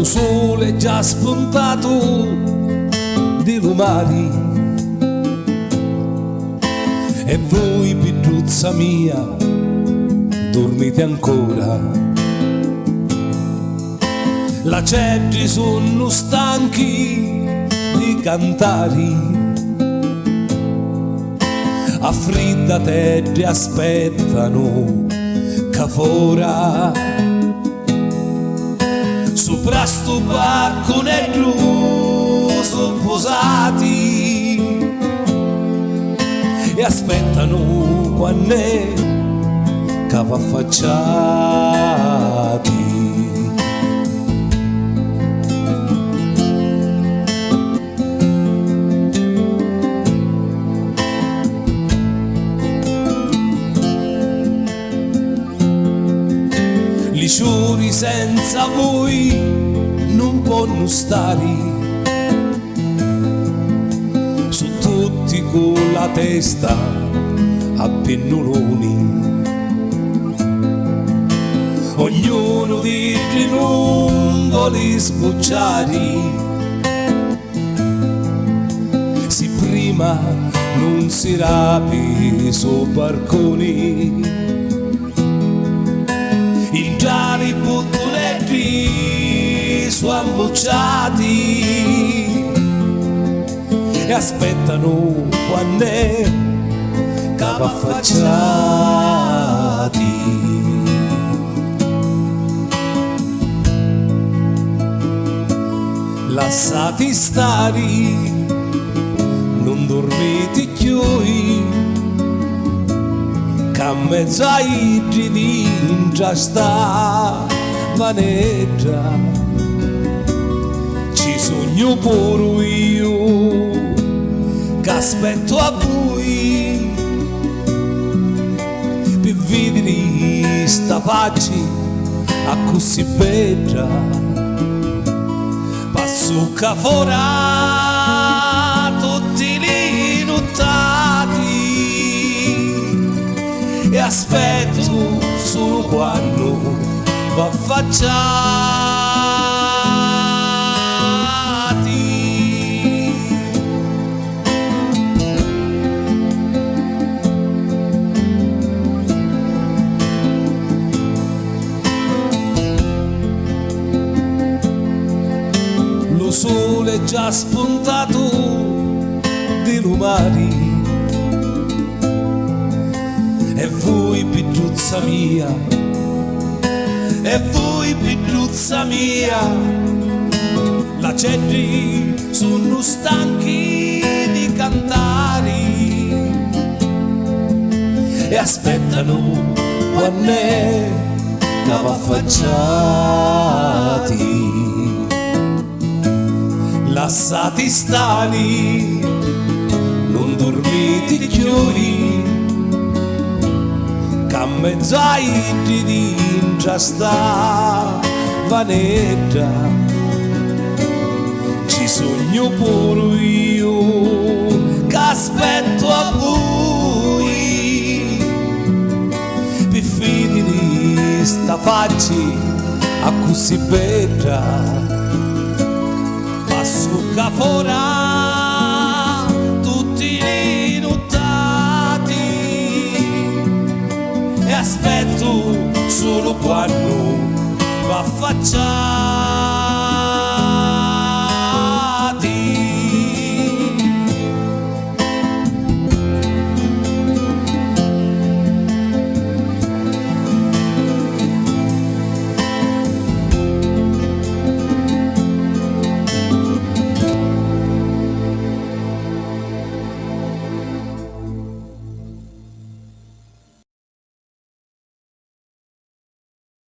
sole è già spuntato di lumari e voi, pidruzza mia, dormite ancora. La cedri sono stanchi di cantare, a fredda terra aspettano che fora sopra sto barco nero sono posati e aspettano quando è che va affacciati. I giorni senza voi non possono stare, su tutti con la testa a pennoloni, ognuno di non vuole sbocciare, se prima non si rapi su barconi. Il gialli bottonetti su ambocciati e aspettano quando è che va affacciati. Lasciati stare, non dormite più, che a mezzo ai giri già sta vaneggia, ci sogno pure io che aspetto a voi per vedere sta faccia a così bella, passo che fora tutti li nottati e aspetto solo quando va affacciati. Lo sole è già spuntato di lumari e voi, pidruzza mia, e voi, pidruzza mia, la cedri sono stanchi di cantare e aspettano quando è che va affacciati. Lasciati stare, non dormite più, che a mezzo ai giri già sta vaneggia, ci sogno pure io che aspetto a voi per finire sta faccia a così bella, passo che fora tutti i nottati e aspetto solo quando va affacciato.